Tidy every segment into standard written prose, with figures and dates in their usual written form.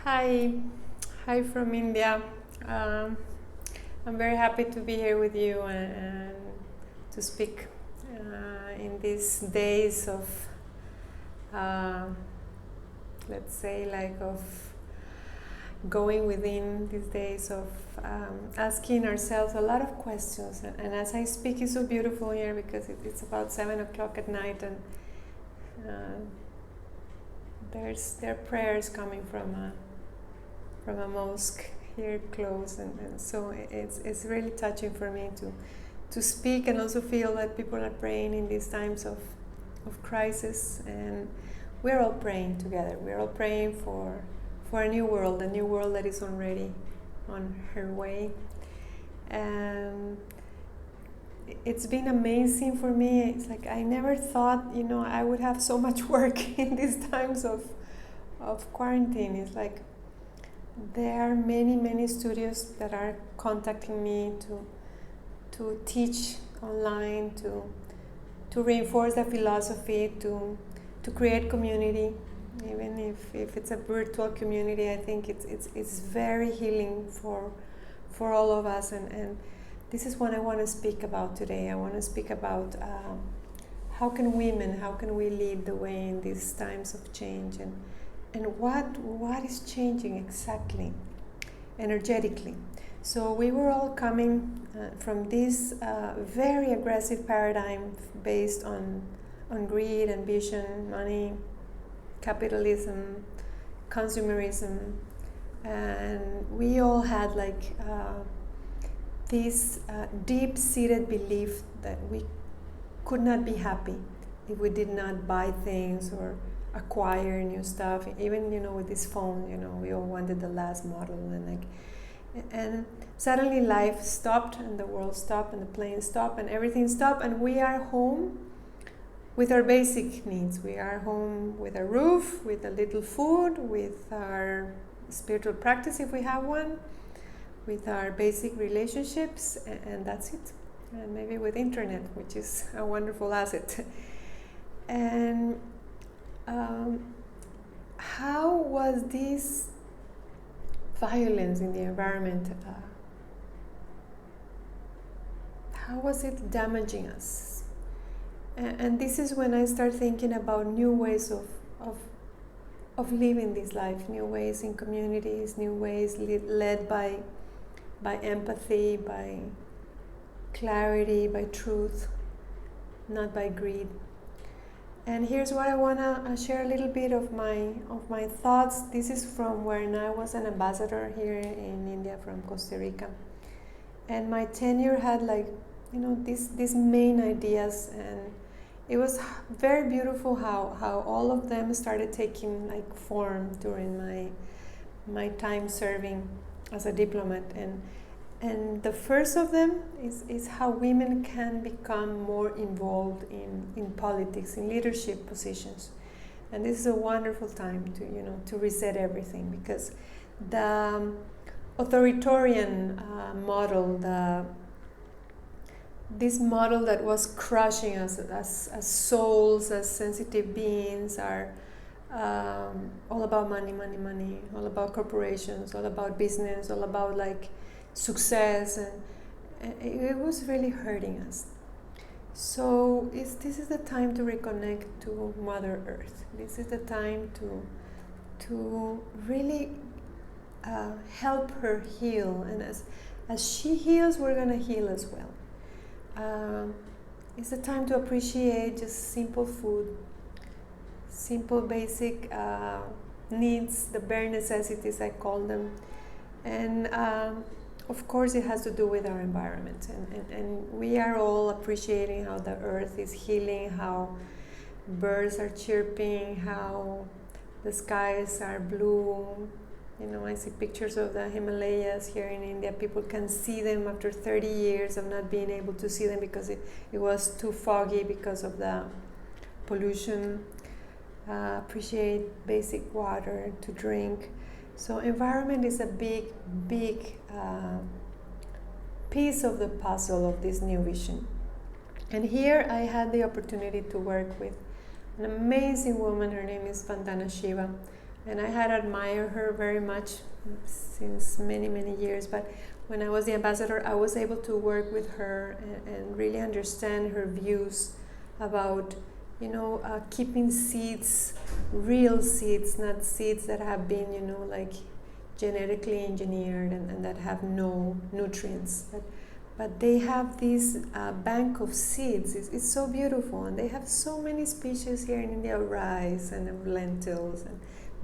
Hi, hi from India. Um, I'm very happy to be here with you and to speak in these days of, uh, let's say, like of going within these days of asking ourselves a lot of questions. And as I speak, it's so beautiful here because it's about 7 o'clock at night, and uh, there are prayers coming from a mosque here close, and so it's really touching for me to speak and also feel that people are praying in these times of crisis, and we're all praying together. We're all praying for a new world that is already on her way. And it's been amazing for me. It's like I never thought, I would have so much work in these times of quarantine. It's like there are many studios that are contacting me to teach online, to reinforce the philosophy, to create community, even if it's a virtual community. I think it's very healing for all of us, and this is what I want to speak about today. I want to speak about how can we lead the way in these times of change, and what is changing exactly energetically. So we were all coming from this very aggressive paradigm based on greed, ambition, money, capitalism, consumerism, and we all had like this deep-seated belief that we could not be happy if we did not buy things or acquire new stuff. Even with this phone, we all wanted the last model, and suddenly life stopped, and the world stopped, and the plane stopped, and everything stopped, and we are home with our basic needs. We are home with a roof, with a little food, with our spiritual practice if we have one, with our basic relationships, and that's it. And maybe with internet, which is a wonderful asset. And how was this violence in the environment, how was it damaging us? And this is when I start thinking about new ways of living this life, new ways in communities, new ways led by empathy, by clarity, by truth, not by greed. And here's what I want to share a little bit of my thoughts. This is from when I was an ambassador here in India, from Costa Rica. And my tenure had these main ideas, and it was very beautiful how all of them started taking form during my time serving as a diplomat. And the first of them is how women can become more involved in politics, in leadership positions. And this is a wonderful time to reset everything, because the authoritarian model, this model that was crushing us as souls, as sensitive beings, are all about money, all about corporations, all about business, all about success, and it was really hurting us. So this is the time to reconnect to Mother Earth. This is the time to really help her heal, and as she heals, we're gonna heal as well. It's a time to appreciate just simple food, simple basic needs, the bare necessities I call them, and of course, it has to do with our environment, and we are all appreciating how the earth is healing, how birds are chirping, how the skies are blue. I see pictures of the Himalayas here in India. People can see them after 30 years of not being able to see them because it was too foggy because of the pollution. Appreciate basic water to drink. So environment is a big piece of the puzzle of this new vision. And here I had the opportunity to work with an amazing woman. Her name is Vandana Shiva. And I had admired her very much since many, many years. But when I was the ambassador, I was able to work with her and really understand her views about, keeping seeds, real seeds, not seeds that have been, like genetically engineered and that have no nutrients. But they have this bank of seeds. It's so beautiful, and they have so many species here in India: rice and lentils and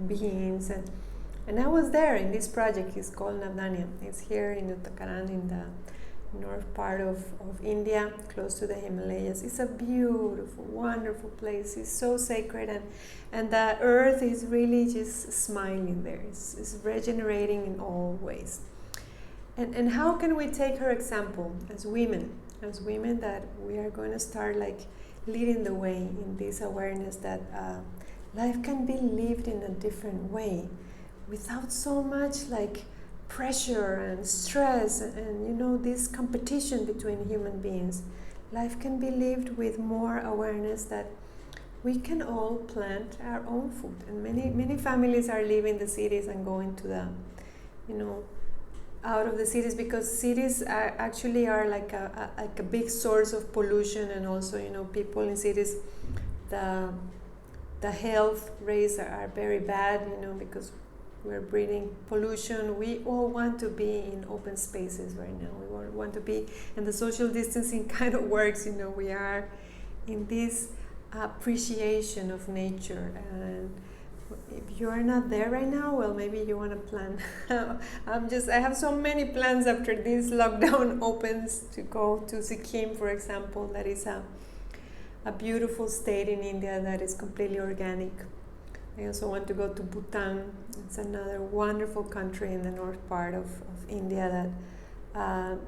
beans. And I was there in this project. It's called Navdanya. It's here in Uttarakhand, in the north part of India, close to the Himalayas. It's a beautiful, wonderful place. It's so sacred, and the earth is really just smiling there. It's regenerating in all ways. And how can we take her example as women that we are going to start like leading the way in this awareness that life can be lived in a different way without so much like pressure and stress and this competition between human beings. Life can be lived with more awareness that we can all plant our own food. And many families are leaving the cities and going to the out of the cities, because cities actually are like a big source of pollution, and also people in cities, the health rates are very bad, because we're breathing pollution. We all want to be in open spaces right now. We want to be, and the social distancing kind of works. We are in this appreciation of nature, and if you are not there right now, well, maybe you want to plan. I have so many plans after this lockdown opens to go to Sikkim, for example. That is a beautiful state in India that is completely organic. I also want to go to Bhutan. It's another wonderful country in the north part of India that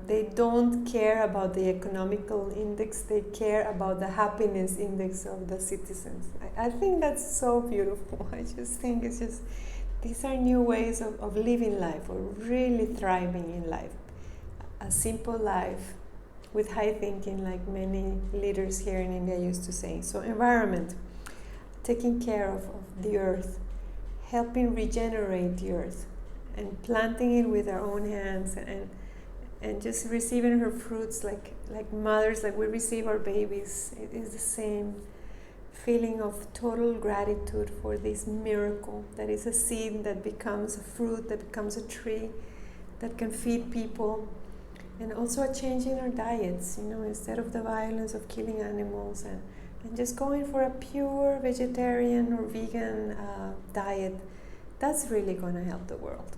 they don't care about the economical index, they care about the happiness index of the citizens. I think that's so beautiful. I just think these are new ways of living life, or really thriving in life. A simple life with high thinking, like many leaders here in India used to say. So environment, taking care of the earth, helping regenerate the earth, and planting it with our own hands, and just receiving her fruits like mothers, like we receive our babies. It is the same feeling of total gratitude for this miracle that is a seed that becomes a fruit, that becomes a tree, that can feed people. And also a change in our diets, instead of the violence of killing animals, and just going for a pure vegetarian or vegan diet. That's really going to help the world.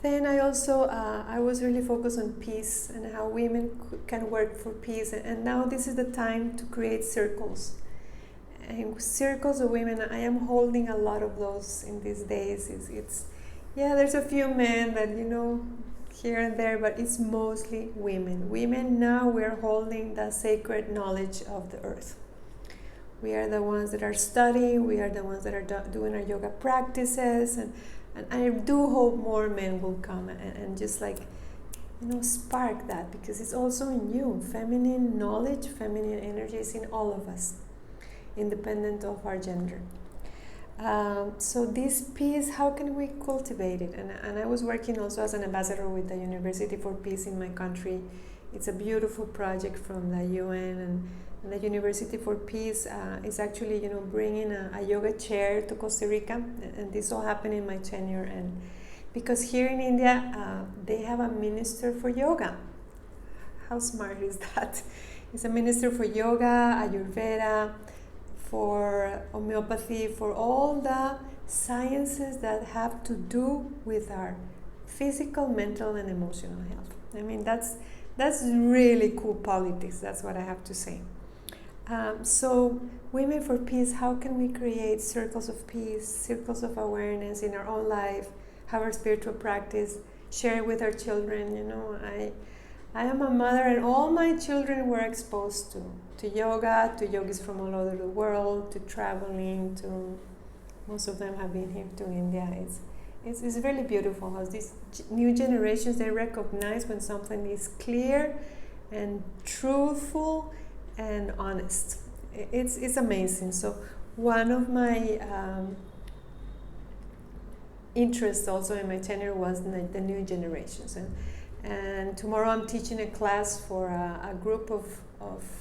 Then I also, I was really focused on peace and how women can work for peace. And now this is the time to create circles. And circles of women, I am holding a lot of those in these days. There's a few men that, here and there, but it's mostly women. Women now, we're holding the sacred knowledge of the earth. We are the ones that are studying, we are the ones that are doing our yoga practices, and I do hope more men will come and just spark that, because it's also in you. Feminine knowledge, feminine energy is in all of us, independent of our gender. So this peace, how can we cultivate it? And I was working also as an ambassador with the University for Peace in my country. It's a beautiful project from the UN, and the University for Peace is actually, bringing a yoga chair to Costa Rica, and this all happened in my tenure. And because here in India, they have a minister for yoga. How smart is that? It's a minister for yoga, Ayurveda, for homeopathy, for all the sciences that have to do with our physical, mental, and emotional health. I mean, that's really cool politics. That's what I have to say. So Women for Peace, how can we create circles of peace, circles of awareness in our own life, have our spiritual practice, share it with our children? I am a mother, and all my children were exposed to yoga, to yogis from all over the world, to traveling, to most of them have been here to India. It's really beautiful how these new generations, they recognize when something is clear and truthful and honest. It's amazing. So one of my interest also in my tenure was the new generations. And tomorrow I'm teaching a class for a group of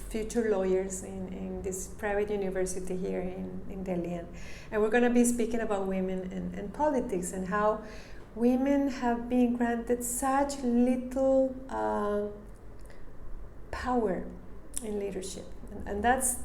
future lawyers in this private university here in Delhi. And we're going to be speaking about women and politics, and how women have been granted such little power in leadership. And that's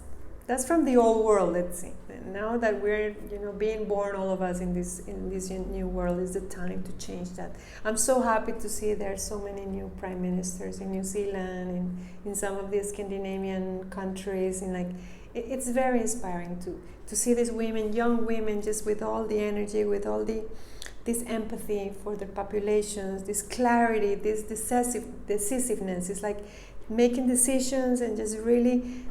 from the old world, let's see. And now that we're being born, all of us in this new world, is the time to change that. I'm so happy to see there are so many new prime ministers in New Zealand, in some of the Scandinavian countries, and it's very inspiring to see these women, young women, just with all the energy, with all this empathy for their populations, this clarity, this decisiveness. It's like making decisions and just really,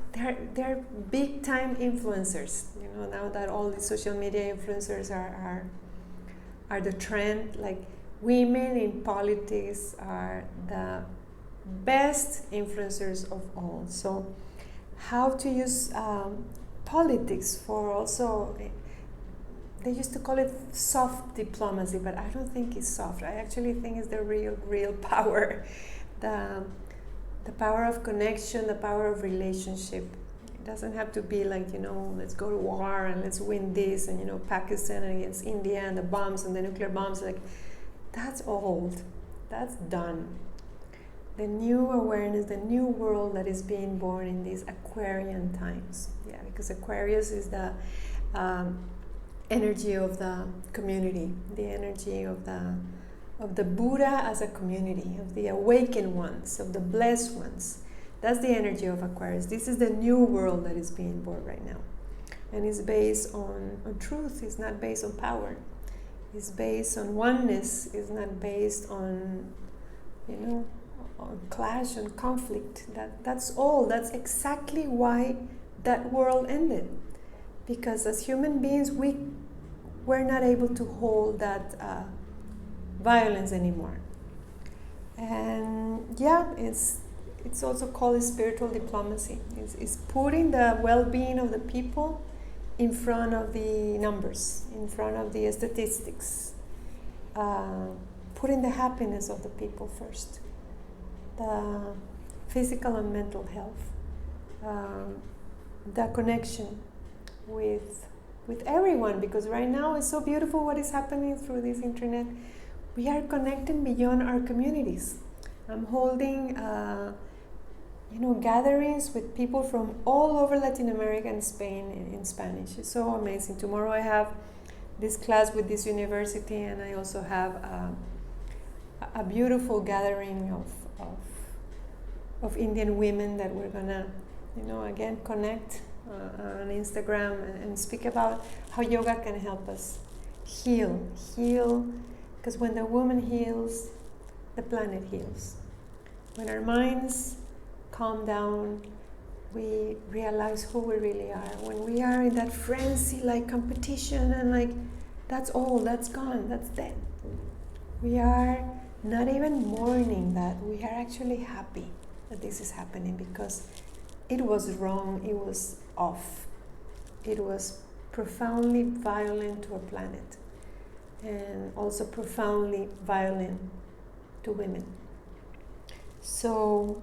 they're big time influencers. Now that all the social media influencers are the trend, like women in politics are the best influencers of all. So how to use politics for also, they used to call it soft diplomacy, but I don't think it's soft. I actually think it's the real power. The power of connection, the power of relationship. It doesn't have to be like, let's go to war and let's win this, and Pakistan against India and the bombs and the nuclear bombs. Like, that's old. That's done. The new awareness, the new world that is being born in these Aquarian times. Yeah, because Aquarius is the energy of the community, the energy of the Buddha as a community, of the awakened ones, of the blessed ones. That's the energy of Aquarius. This is the new world that is being born right now. And it's based on truth. It's not based on power. It's based on oneness. It's not based on, on clash and conflict. That's all. That's exactly why that world ended. Because as human beings, we're not able to hold that violence anymore. And yeah, it's also called spiritual diplomacy. It's putting the well-being of the people in front of the numbers, in front of the statistics, putting the happiness of the people first, the physical and mental health, the connection with everyone, because right now it's so beautiful what is happening through this internet. We are connecting beyond our communities. I'm holding gatherings with people from all over Latin America and Spain in Spanish. It's so amazing. Tomorrow I have this class with this university, and I also have a beautiful gathering of Indian women that we're gonna, again, connect on Instagram and speak about how yoga can help us heal, because when the woman heals, the planet heals. When our minds calm down, we realize who we really are. When we are in that frenzy, like competition, and that's all, that's gone, that's dead. We are not even mourning that. We are actually happy that this is happening, because it was wrong, it was off. It was profoundly violent to our planet, and also profoundly violent to women. So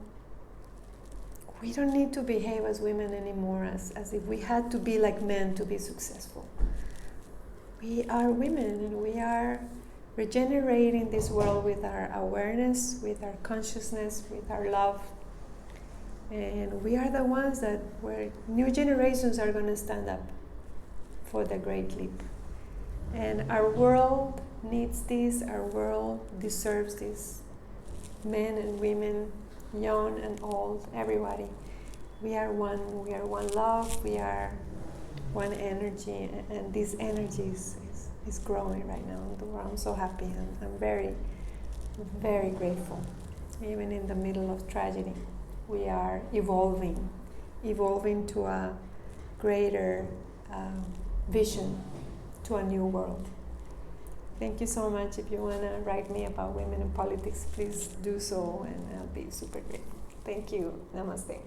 we don't need to behave as women anymore as if we had to be like men to be successful. We are women, and we are regenerating this world with our awareness, with our consciousness, with our love. And we are the ones where new generations are going to stand up for the great leap. And our world needs this, our world deserves this. Men and women, young and old, everybody. We are one love, we are one energy, and this energy is growing right now in the world. I'm so happy, and I'm very, very grateful. Even in the middle of tragedy, we are evolving to a greater vision, to a new world. Thank you so much. If you want to write me about women in politics, please do so, and I'll be super grateful. Thank you. Namaste.